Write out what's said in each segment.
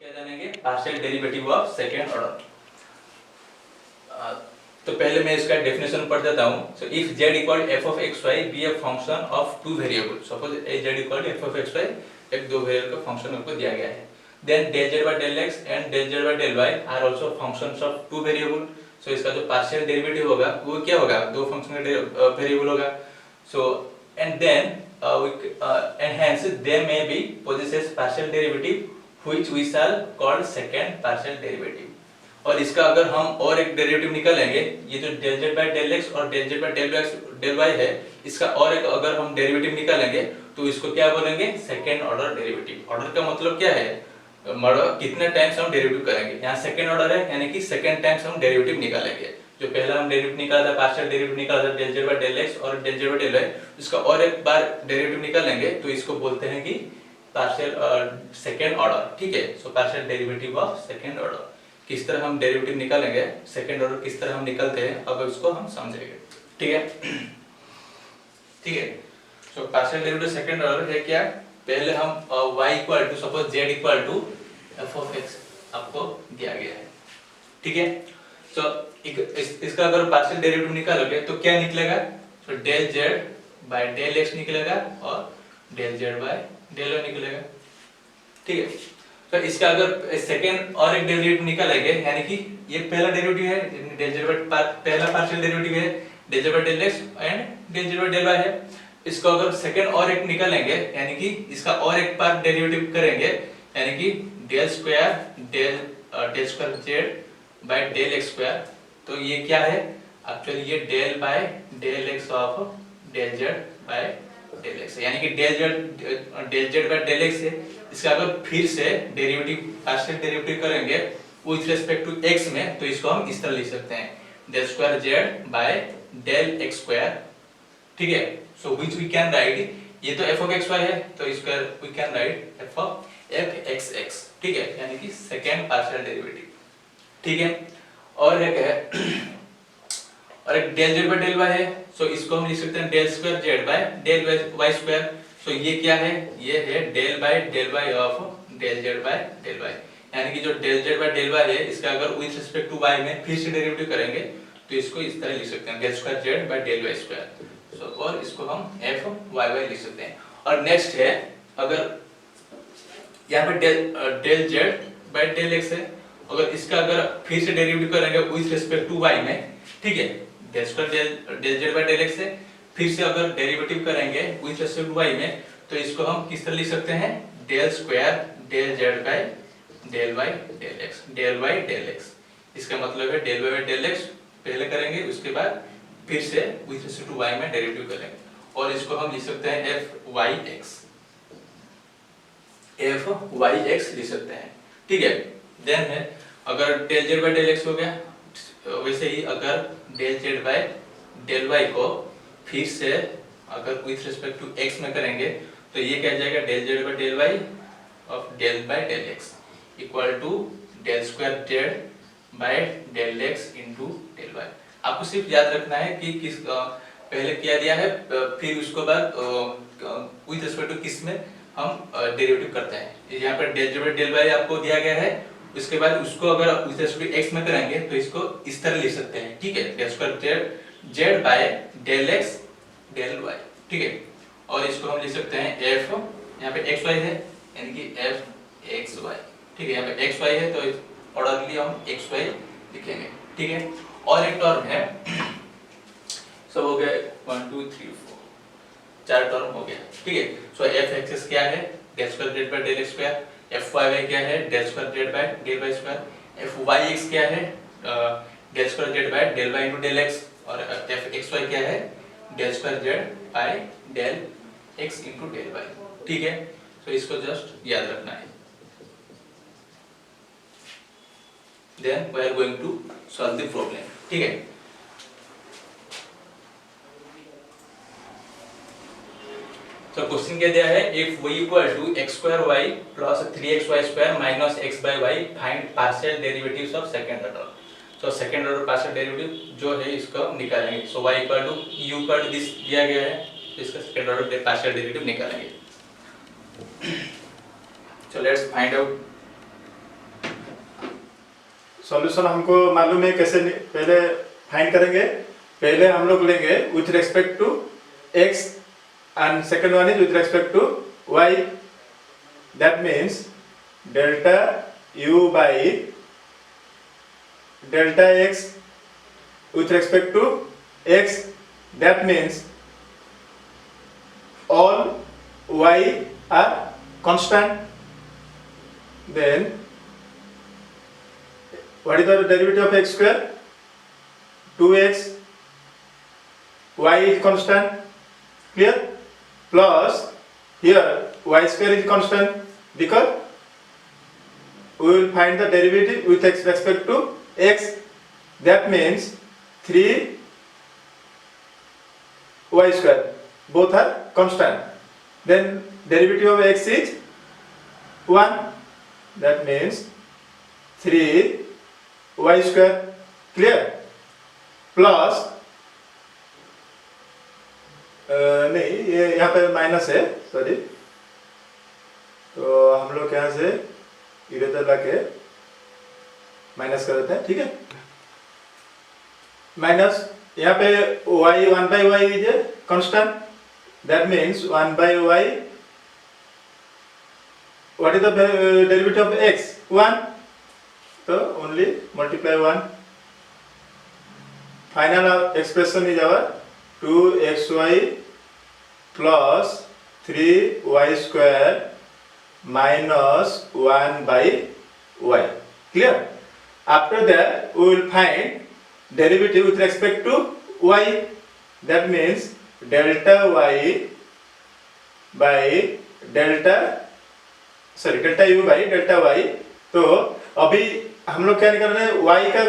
क्या जानेंगे? Partial derivative of second order. तो पहले मैं इसका डेफिनेशन पढ़ देता हूँ। So if z equal f of x y be a function of two variable, suppose z equal f of x y एक दो वेरिएबल का फंक्शन हमको दिया गया है, then del z by del x and del z by del y are also functions of two variable. So इसका जो partial derivative होगा वो क्या होगा? दो फंक्शन का वेरिएबल होगा। So and then and hence there may be possesses partial derivative which we shall call second partial derivative। और इसका अगर हम और एक डेरिवेटिव निकालेंगे, ये जो del z by del x और del z by del y है, इसका और एक अगर हम डेरिवेटिव निकालेंगे तो इसको क्या बोलेंगे? Second order derivative. ऑर्डर का मतलब क्या है? कितने टाइम्स हम डेरिवेटिव करेंगे। यहाँ सेकेंड ऑर्डर है यानी कि सेकेंड टाइम्स हम डेरिवेटिव निकालेंगे। जो पहला हम डेरिवेटिव निकाला था, पार्शियल डेरिवेटिव निकाला था del z by del x और del z by del y, इसका और एक बार डेरिवेटिव निकालेंगे तो इसको बोलते हैं कि पार्शियल सेकेंड ऑर्डर। ठीक है, so partial derivative of second order. किस तरह हम डेरिवेटिव निकालेंगे, सेकेंड ऑर्डर किस तरह हम निकालते हैं, अब इसको हम समझेंगे। ठीक है, ठीक है। So partial derivative second order है क्या? पहले हम y equal to suppose z equal to f of x आपको दिया गया है। ठीक है, सो इसका अगर पार्शियल डेरिवेटिव निकालोगे तो क्या निकलेगा? तो del z by del x निकलेगा और del z by del y निकलेगा। ठीक है, तो इसका अगर सेकेंड और एक डेरिवेटिव निकालेंगे, यानी कि ये पहला डेरिवेटिव है del z by पहला पार्शियल डेरिवेटिव है del z by del x and del z by del y है। इसको अगर सेकेंड और एक निकालेंगे यानी कि इसका और एक बार डेरिवेटिव करेंगे, यानी कि del square del square z by del x square, तो ये क्या है? एक्चुअली ये del by del x of del z by del x, यानी कि del z by del x है। इसका अगर फिर से डेरिवेटिव पार्शियल डेरिवेटिव करेंगे विथ रिस्पेक्ट टू x में, तो इसको हम इस तरह लिख सकते हैं del square z by del x square. ठीक है, so which we can write, ये तो f of x y है तो इसका we can write f of f x। ठीक है, यानी कि सेकेंड पार्शियल डेरिवेटिव। ठीक है, और एक है और एक del z by del y है, सो इसको हम लिख सकते हैं del square z by del y square. So ये क्या है? ये है del by del y of del z by del y, यानी कि जो del z by del y है इसका अगर विथ रिस्पेक्ट टू y में फिर से डेरिवेटिव करेंगे तो इसको इस तरह लिख सकते हैं del square z by del y square. So और इसको हम f y y लिख सकते हैं। और नेक्स्ट है, अगर यहाँ पे del z by del x है, अगर इसका अगर फिर से डेरिवेटिव करेंगे विथ रिस्पेक्ट टू y में, ठीक है, del square del z by del x है, फिर से अगर डेरिवेटिव करेंगे विथ रिस्पेक्ट टू y में तो इसको हम किस तरह लिख सकते हैं? del square del z by del y del x, del y del x। इसका मतलब है del y by del x पहले करेंगे, उसके बाद फिर से विथ रिस्पेक्ट टू y में डेरिवेटिव करेंगे, और इसको हम लिख सकते हैं f y x लिख सकते हैं। ठीक है, देन है अगर del z by del x हो गया, वैसे ही अगर del z by del y को फिर से अगर विथ रिस्पेक्ट टू x में करेंगे तो ये क्या जाएगा? del z by del y of del by del x equal to del square z by del x into del y। आपको सिर्फ याद रखना है कि किस पहले क्या दिया है, फिर उसके बाद विथ रिस्पेक्ट टू किस में हम डेरिवेटिव करते हैं। यहाँ पर del z by del y आपको दिया गया है, उसके बाद उसको अगर विथ रिस्पेक्ट टू x में करेंगे तो इसको इस तरह लिख सकते हैं। ठीक है, del square z by del x del y। ठीक है, और इसको हम लिख सकते हैं f, यहाँ पे x y है यानी कि f x y। ठीक है, यहाँ पे x y है तो ऑर्डर के लिए हम x y लिखेंगे। ठीक है, और एक टर्म है, सब हो गया 1 2 3 4 चार टर्म हो गया। ठीक है, सो f x क्या है? del square z by del x square. f y y क्या है? del square z by del y square. f y x क्या है? del square z by del y into del x। और f x y क्या है? del square z by del x into del y। ठीक है, तो इसको just याद रखना है। Then we are going to solve the problem। ठीक है, तो क्वेश्चन क्या दिया है? if y equal to x square y plus 3xy square minus x by y find partial derivatives of second order। तो सेकेंड ऑर्डर पार्शियल डेरिवेटिव जो है इसको निकालेंगे। So y equal to u equal to this दिया गया है, तो इसका सेकेंड ऑर्डर पार्शियल डेरिवेटिव निकालेंगे। So let's find out solution हमको मालूम है कैसे पहले फाइंड करेंगे। पहले हम लोग लेंगे with respect to x and second one is with respect to y. That means delta u by delta x with respect to x. That means all y are constant. Then what is the derivative of x square? 2x. Y is constant. Clear? Plus here y square is constant because we will find the derivative with respect to x. That means 3y square. Both are constant. Then derivative of x is 1. That means 3y square. Clear? Plus नहीं, ये यहाँ पे minus है, sorry, तो हम लोग यहाँ से इरेजर लाके माइनस कर देते हैं, ठीक है। माइनस यहाँ पे y 1 by y is a constant, that means 1 by y, what is the derivative of x? 1, तो only multiply 1. Final expression is our 2xy plus 3y square minus 1 by y. Clear? After that we will find derivative with respect to y. That means delta y by delta u by delta y. तो अभी हम लोग क्या कर रहे हैं, y का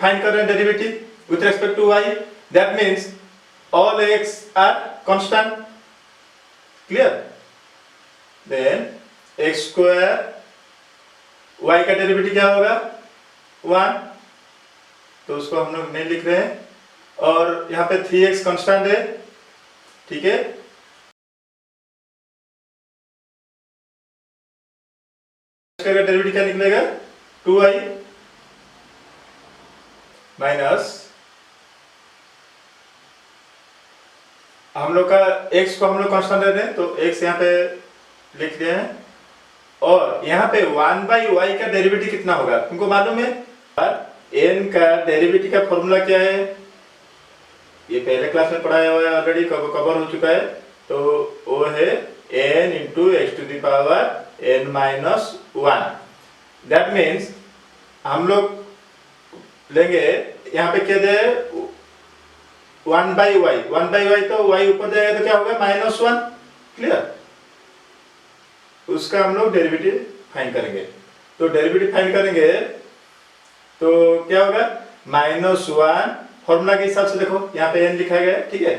find कर रहे हैं derivative with respect to y. That means all x are constant. Clear? Then x square y का डेरिवेटिव क्या होगा? 1, तो उसको हम लोग नहीं लिख रहे हैं, और यहाँ पे 3x कांस्टेंट है, ठीक है। इसका डेरिवेटिव क्या निकलेगा? 2y माइनस हम लोग का x को हम लोग कांस्टेंट दे दें, तो x यहाँ पे लिख दिए हैं, और यहाँ पे 1 by y का डेरिवेटिव कितना होगा तुमको मालूम है? n का डेरिवेटिव का फॉर्मूला क्या है? ये पहले क्लास में पढ़ाया हुआ है, ऑलरेडी कवर हो चुका है, तो वो है n into x to the power n minus 1. That means हम लोग लेंगे यहाँ पे क्या दे 1 by y, तो y ऊपर जाएगा तो क्या होगा? -1. क्लियर? उसका हम लोग डेरिवेटिव फाइंड करेंगे, तो डेरिवेटिव फाइंड करेंगे तो क्या होगा? -1 फॉर्मूला के हिसाब से देखो यहाँ पे n लिखा गया है, ठीक है,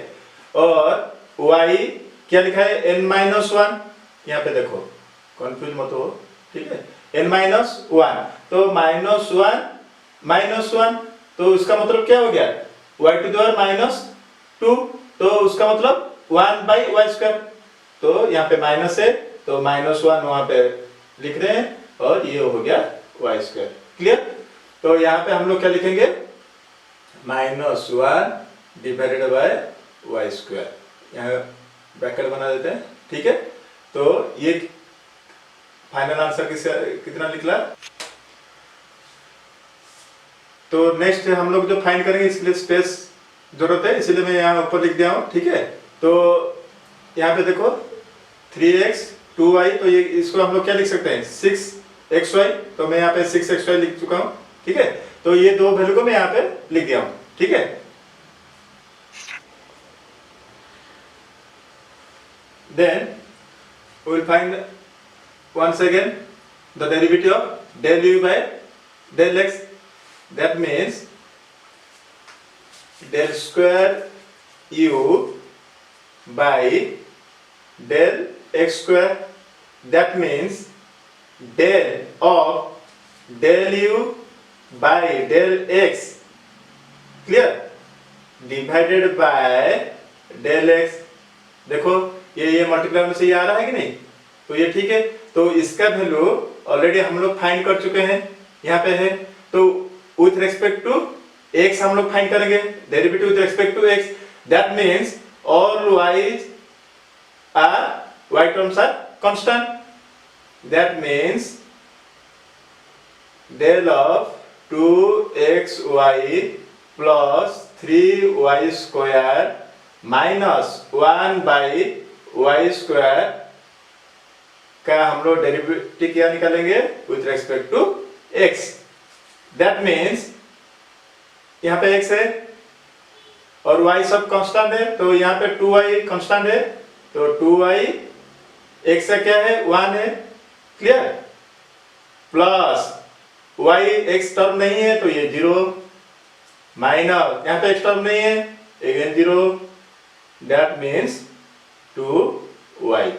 और y क्या लिखा है? n-1. यहाँ पे देखो, कंफ्यूज मत हो, ठीक है, n-1, तो -1, तो उसका मतलब क्या हो गया? y to the power -2, तो उसका मतलब 1 by y square, तो यहाँ पे माइनस है, तो -1 वहाँ पे लिख रहे हैं, और ये हो गया y square. क्लियर? तो यहाँ पे हम लोग क्या लिखेंगे? -1 डिवाइडेड बाय y square. यहाँ ब्रैकेट बना देते हैं, ठीक है। तो ये फाइनल आंसर कितना निकला? तो नेक्स्ट हम लोग जो फाइंड करेंगे, इसके लिए स्पेस जरूरत है, इसलिए मैं यहाँ ऊपर लिख दिया हूँ, ठीक है। तो यहाँ पे देखो 3x 2y, तो ये इसको हम लोग क्या लिख सकते हैं? 6xy, तो मैं यहाँ पे 6xy लिख चुका हूँ, ठीक है। तो ये दो वैल्यू को मैं यहाँ पे लिख दिया हूँ, ठीक है। Then we will find once again the derivative of del u by del x. That means del square u by del x square. That means del of del u by del x, clear, divided by del x. देखो ये multiply में से ये आ रहा है कि नहीं? तो ये ठीक है, तो इसका वैल्यू ऑलरेडी हम लोग फाइंड कर चुके हैं, यहाँ पे है, तो विथ रेस्पेक्ट टू x हम लोग फाइंड करेंगे, derivative with respect to x, that means all y terms are constant, that means del of 2xy plus 3y square minus 1 by y square का हम लोग डेरिवेटिव क्या निकालेंगे with respect to x, that means यहाँ पे x है और y सब कांस्टेंट है, तो यहाँ पे 2y कांस्टेंट है, तो 2y x से क्या है 1 है, clear, plus y x term नहीं है तो ये 0, माइनस यहाँ पे x टर्म नहीं है अगेन 0, दैट मीन्स 2y,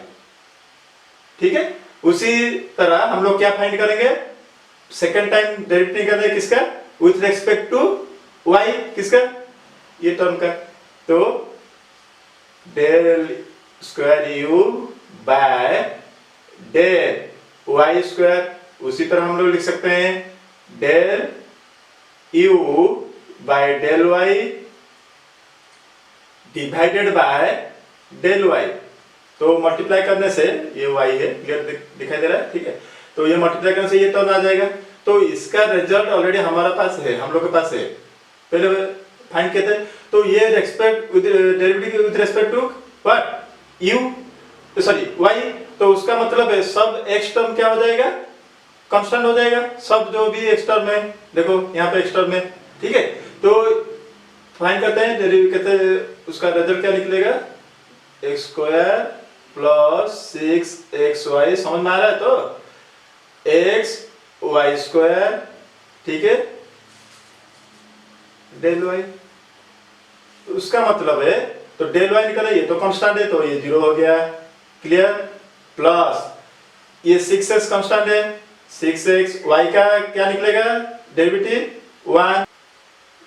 ठीक है। उसी तरह हम लोग क्या फाइंड करेंगे, सेकेंड टाइम डेरिवेटिव निकालेंगे किसका विथ रेस्पेक्ट टू y, किसका ये टर्म का, तो del square u by del y square, उसी तरह हम लोग लिख सकते हैं del u by del y divided by del y, तो मल्टीप्लाई करने से ये y है, क्लियर दिखाई दे रहा है, ठीक है, तो ये मल्टीप्लाई करने से ये टर्म आ जाएगा, तो इसका रिजल्ट ऑलरेडी हमारे पास है, हम लोग के पास है, पहले फाइंड किए थे, तो ये respect derivative with respect to what u sorry y, तो उसका मतलब है सब x टर्म क्या हो जाएगा कांस्टेंट हो जाएगा, सब जो भी x टर्म है, देखो यहाँ पे x टर्म है, ठीक है, तो फाइंड करते हैं डेरिवेटिव, कहते हैं उसका रिजल्ट क्या निकलेगा x स्क्वायर प्लस 6xy, समझ में आ रहा है, तो x y स्क्वायर, ठीक है, डेल y, तो उसका मतलब है, तो डेल y निकला, ये तो कांस्टेंट है तो ये 0 हो गया, क्लियर, प्लस ये 6x कांस्टेंट है, 6x y का क्या निकलेगा डेरिवेटिव 1,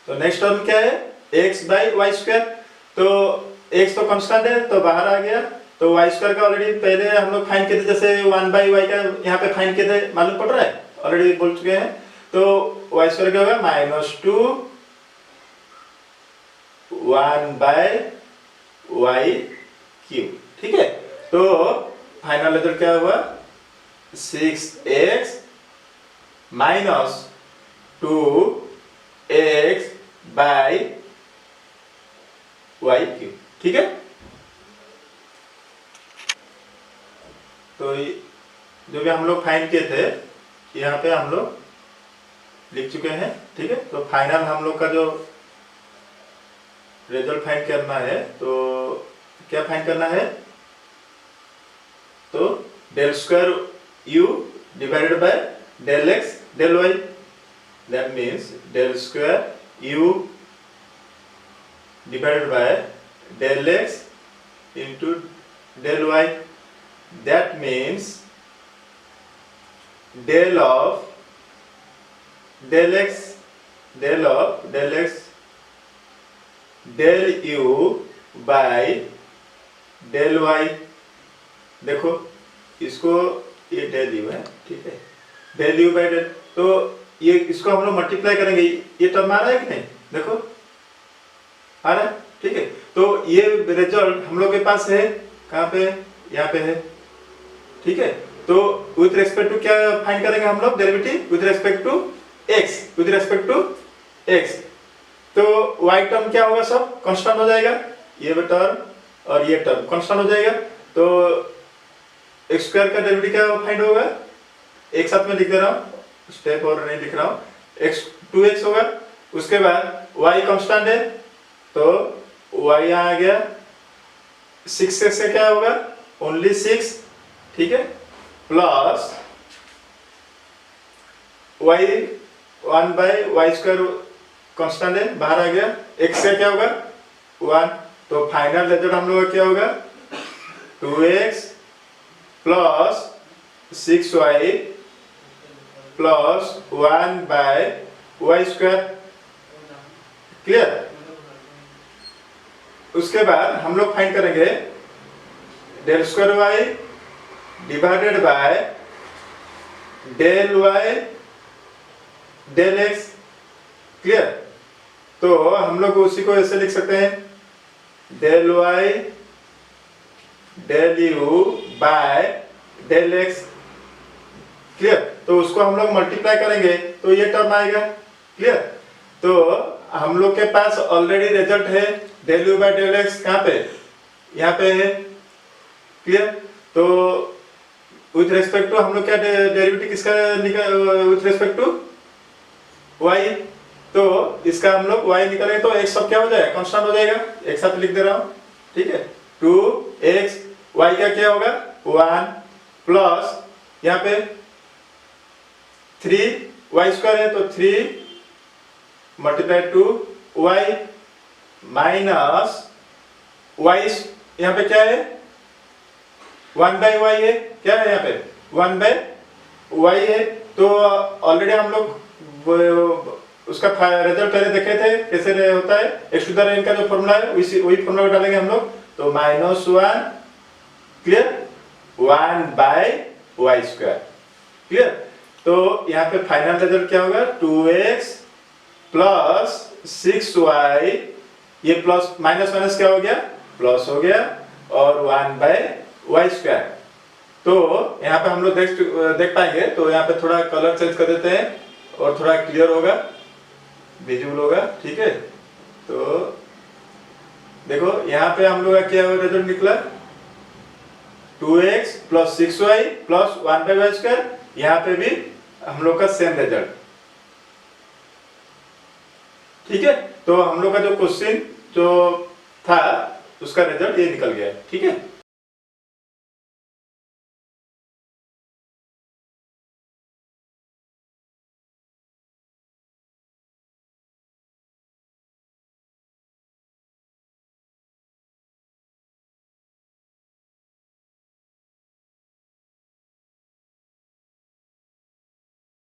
तो नेक्स्ट टर्म क्या है x बाई वाई स्क्वायर, तो x तो कांस्टेंट है तो बाहर आ गया, तो y स्क्वायर का ऑलरेडी पहले हम लोग फाइंड किए थे, जैसे 1 बाई y का यहाँ पे फाइंड किए थे, मालूम पड़ रहा है, ऑलरेडी बोल चुके हैं, तो y स्क्वायर क्या होगा -2 1 बाय y क्यूब, ठीक है, तो फाइनल रिजल्ट क्या हुआ 6x minus 2x by y cube, ठीक है, तो जो भी हम लोग फाइंड किए थे यहाँ पे हम लोग लिख चुके हैं, ठीक है, तो फाइनल हम लोग का जो रिजल्ट फाइंड करना है, तो क्या फाइंड करना है, तो del square u divided by del x del y, that means del square u divided by del x into del y, that means del of del x del of del x del u by del y, देखो इसको ये del you है, ठीक है, del u by del, तो ये इसको हम लोग मल्टीप्लाई करेंगे, ये टर्म आ रहा है कि नहीं, देखो आ रहा है, ठीक है, तो ये रिजल्ट हम लोग के पास है, कहाँ पे, यहाँ पे है, ठीक है, तो विथ रेस्पेक्ट टू क्या फाइंड करेंगे हम लोग derivative with respect to x, with respect to x, तो y टर्म क्या होगा सब कांस्टेंट हो जाएगा, ये टर्म और ये टर्म कांस्टेंट हो जाएगा, तो x स्क्वायर का डेरिवेटिव क्या फाइंड होगा, एक साथ में लिख दे रहा हूँ, स्टेप और नहीं लिख रहा हूँ, x 2x होगा, उसके बाद y कांस्टेंट है तो y यहाँ आ गया, 6x से क्या होगा ओनली 6, ठीक है, plus y 1 by y square constant है, बाहर आ गया, x से क्या होगा 1, तो फाइनल रिजल्ट हम लोग का क्या होगा 2x plus 6y plus 1 by y square, clear, उसके बाद हम लोग फाइंड करेंगे del square y divided by del y del x. Clear? तो हम लोग उसी को ऐसे लिख सकते हैं, del y del u by del x. Clear? तो उसको हम लोग मल्टीप्लाई करेंगे तो ये टर्म आएगा। क्लियर? तो हम लोग के पास ऑलरेडी रिजल्ट है, del u by del x कहाँ पे, यहाँ पे है। क्लियर? तो विथ रेस्पेक्ट टू हम लोग क्या डेरिवेटिव किसका निकाल, विथ रेस्पेक्ट टू वाई, तो इसका हम लोग y निकालेंगे तो x सब क्या हो जाएगा, कांस्टेंट हो जाएगा। एक साथ लिख दे रहा हूं, ठीक है। 2x y का क्या होगा 1 प्लस यहाँ पे 3y² है तो 3 मल्टीप्लाई 2y माइनस y, यहाँ पे क्या है 1/y है, क्या है यहाँ पे 1/y है। तो ऑलरेडी हम लोग उसका रिजल्ट पहले देखे थे कैसे होता है, x टू द n का जो फॉर्मूला है वही फॉर्मूला डालेंगे हम लोग, तो -1 क्लियर 1/y²। क्लियर? तो यहाँ पे फाइनल रिजल्ट क्या होगा 2x प्लस 6y, ये प्लस माइनस माइनस क्या हो गया प्लस हो गया, और 1/y²। तो यहाँ पे हम लोग देख पाएंगे, तो यहाँ पे थोड़ा कलर चेंज कर देते हैं और थोड़ा क्लियर होगा, विजिबल होगा। ठीक है? तो देखो यहाँ पे हम लोग का क्या रिजल्ट निकला 2x plus 6y plus 1/y²। यहाँ पे भी हम लोग का सेम रिजल्ट। ठीक है? तो हम लोग का जो क्वेश्चन जो था उसका रिजल्ट ये निकल गया। ठीक है?